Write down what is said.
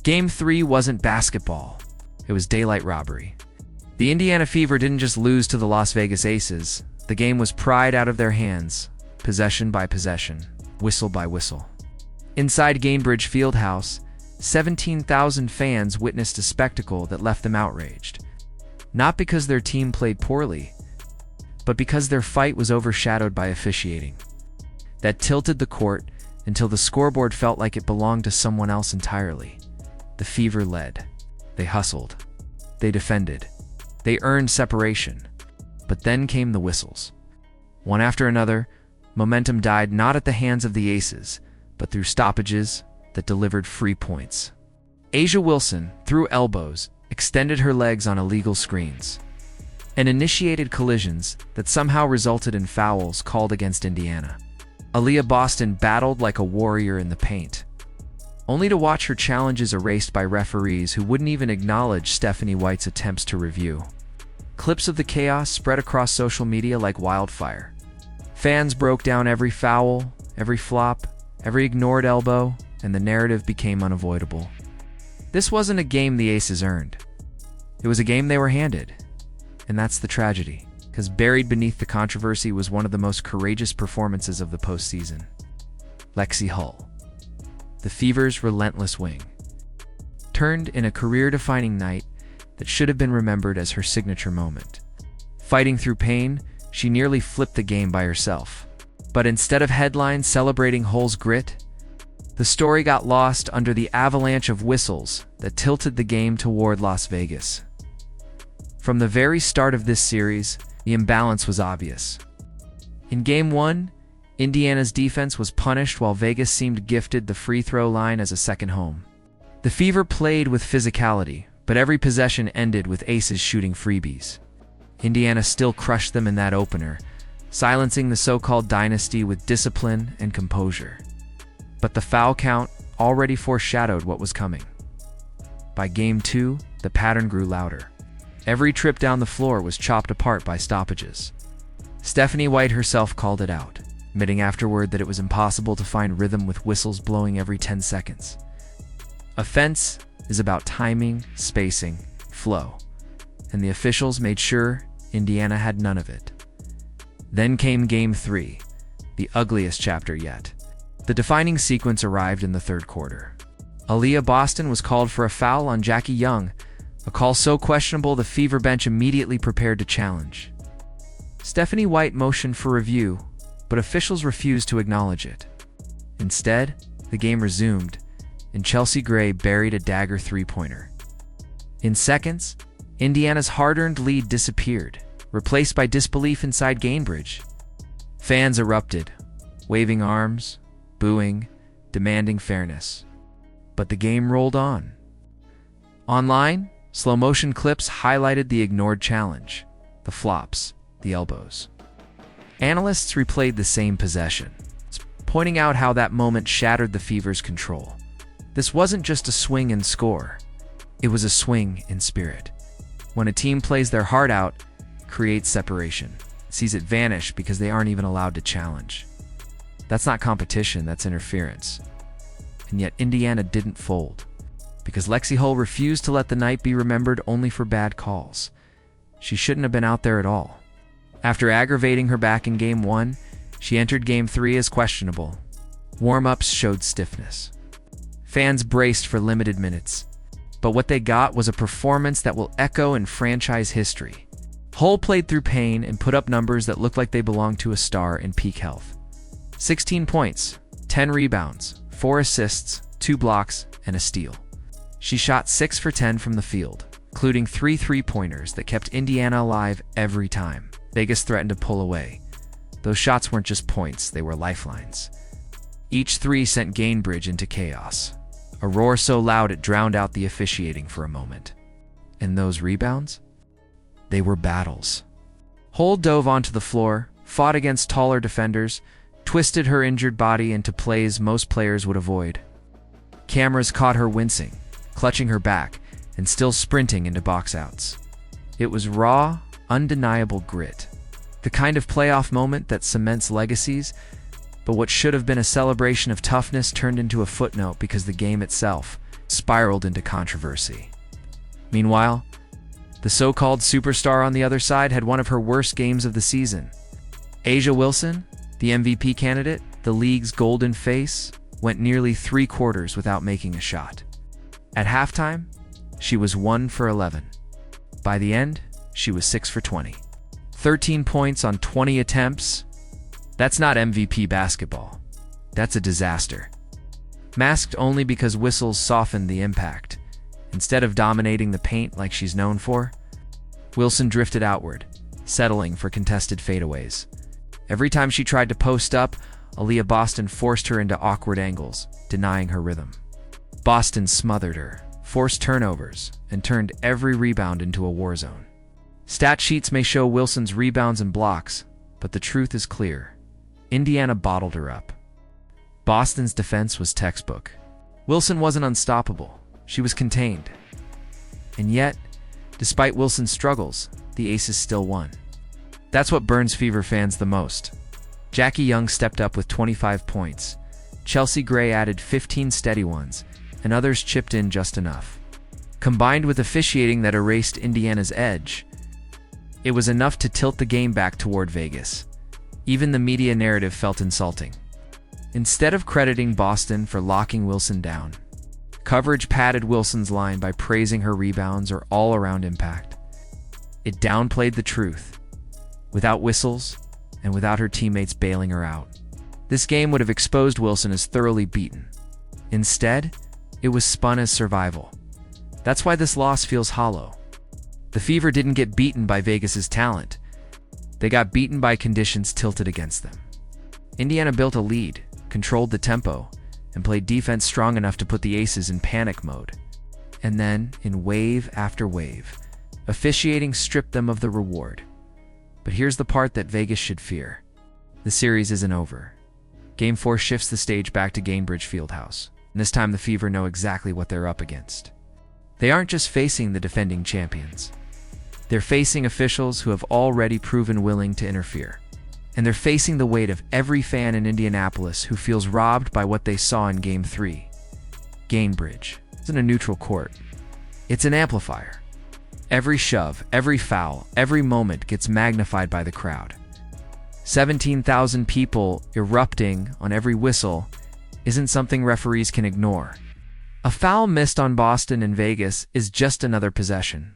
Game 3 wasn't basketball. It was daylight robbery. The Indiana Fever didn't just lose to the Las Vegas Aces. The game was pried out of their hands, possession by possession, whistle by whistle. Inside Gainbridge Fieldhouse, 17,000 fans witnessed a spectacle that left them outraged. Not because their team played poorly, but because their fight was overshadowed by officiating. That tilted the court until the scoreboard felt like it belonged to someone else entirely. The Fever led. They hustled. They defended. They earned separation. But then came the whistles. One after another, momentum died not at the hands of the Aces, but through stoppages that delivered free points. A'ja Wilson, through elbows, extended her legs on illegal screens, and initiated collisions that somehow resulted in fouls called against Indiana. Aaliyah Boston battled like a warrior in the paint, only to watch her challenges erased by referees who wouldn't even acknowledge Stephanie White's attempts to review. Clips of the chaos spread across social media like wildfire. Fans broke down every foul, every flop, every ignored elbow, and the narrative became unavoidable. This wasn't a game the Aces earned. It was a game they were handed. And that's the tragedy, because buried beneath the controversy was one of the most courageous performances of the postseason. Lexie Hull, the Fever's relentless wing, turned in a career-defining night that should have been remembered as her signature moment. Fighting through pain, she nearly flipped the game by herself. But instead of headlines celebrating Hull's grit, the story got lost under the avalanche of whistles that tilted the game toward Las Vegas. From the very start of this series, the imbalance was obvious. In Game 1, Indiana's defense was punished while Vegas seemed gifted the free throw line as a second home. The Fever played with physicality, but every possession ended with Aces shooting freebies. Indiana still crushed them in that opener, silencing the so-called dynasty with discipline and composure. But the foul count already foreshadowed what was coming. By Game 2, the pattern grew louder. Every trip down the floor was chopped apart by stoppages. Stephanie White herself called it out, admitting afterward that it was impossible to find rhythm with whistles blowing every 10 seconds. Offense is about timing, spacing, flow, and the officials made sure Indiana had none of it. Then came Game 3, the ugliest chapter yet. The defining sequence arrived in the third quarter. Aaliyah Boston was called for a foul on Jackie Young, a call so questionable the Fever bench immediately prepared to challenge. Stephanie White motioned for review, but officials refused to acknowledge it. Instead, the game resumed, and Chelsea Gray buried a dagger three-pointer. In seconds, Indiana's hard-earned lead disappeared, replaced by disbelief inside Gainbridge. Fans erupted, waving arms, booing, demanding fairness. But the game rolled on. Online, slow-motion clips highlighted the ignored challenge, the flops, the elbows. Analysts replayed the same possession, pointing out how that moment shattered the Fever's control. This wasn't just a swing and score. It was a swing in spirit. When a team plays their heart out, creates separation, sees it vanish because they aren't even allowed to challenge. That's not competition, that's interference. And yet Indiana didn't fold, because Lexie Hull refused to let the night be remembered only for bad calls. She shouldn't have been out there at all. After aggravating her back in Game 1, she entered Game 3 as questionable. Warm-ups showed stiffness. Fans braced for limited minutes, but what they got was a performance that will echo in franchise history. Hull played through pain and put up numbers that looked like they belonged to a star in peak health. 16 points, 10 rebounds, 4 assists, 2 blocks, and a steal. She shot 6 for 10 from the field, including 3 three-pointers that kept Indiana alive every time Vegas threatened to pull away. Those shots weren't just points, they were lifelines. Each three sent Gainbridge into chaos, a roar so loud it drowned out the officiating for a moment. And those rebounds? They were battles. Hull dove onto the floor, fought against taller defenders, twisted her injured body into plays most players would avoid. Cameras caught her wincing, clutching her back, and still sprinting into box-outs. It was raw, undeniable grit. The kind of playoff moment that cements legacies, but what should have been a celebration of toughness turned into a footnote because the game itself spiraled into controversy. Meanwhile, the so-called superstar on the other side had one of her worst games of the season. A'ja Wilson, the MVP candidate, the league's golden face, went nearly 3 quarters without making a shot. At halftime, she was 1 for 11. By the end, she was 6 for 20. 13 points on 20 attempts. That's not MVP basketball. That's a disaster. Masked only because whistles softened the impact. Instead of dominating the paint like she's known for, Wilson drifted outward, settling for contested fadeaways. Every time she tried to post up, Aaliyah Boston forced her into awkward angles, denying her rhythm. Boston smothered her, forced turnovers, and turned every rebound into a war zone. Stat sheets may show Wilson's rebounds and blocks, but the truth is clear. Indiana bottled her up. Boston's defense was textbook. Wilson wasn't unstoppable. She was contained. And yet, despite Wilson's struggles, the Aces still won. That's what burns Fever fans the most. Jackie Young stepped up with 25 points. Chelsea Gray added 15 steady ones, and others chipped in just enough. Combined with officiating that erased Indiana's edge, it was enough to tilt the game back toward Vegas. Even the media narrative felt insulting. Instead of crediting Boston for locking Wilson down, coverage padded Wilson's line by praising her rebounds or all-around impact. It downplayed the truth. Without whistles, and without her teammates bailing her out, this game would have exposed Wilson as thoroughly beaten. Instead, it was spun as survival. That's why this loss feels hollow. The Fever didn't get beaten by Vegas's talent. They got beaten by conditions tilted against them. Indiana built a lead, controlled the tempo, and played defense strong enough to put the Aces in panic mode. And then, in wave after wave, officiating stripped them of the reward. But here's the part that Vegas should fear. The series isn't over. Game 4 shifts the stage back to Gainbridge Fieldhouse, and this time the Fever know exactly what they're up against. They aren't just facing the defending champions. They're facing officials who have already proven willing to interfere. And they're facing the weight of every fan in Indianapolis who feels robbed by what they saw in Game 3. Gainbridge isn't a neutral court. It's an amplifier. Every shove, every foul, every moment gets magnified by the crowd. 17,000 people erupting on every whistle isn't something referees can ignore. A foul missed on Boston and Vegas is just another possession.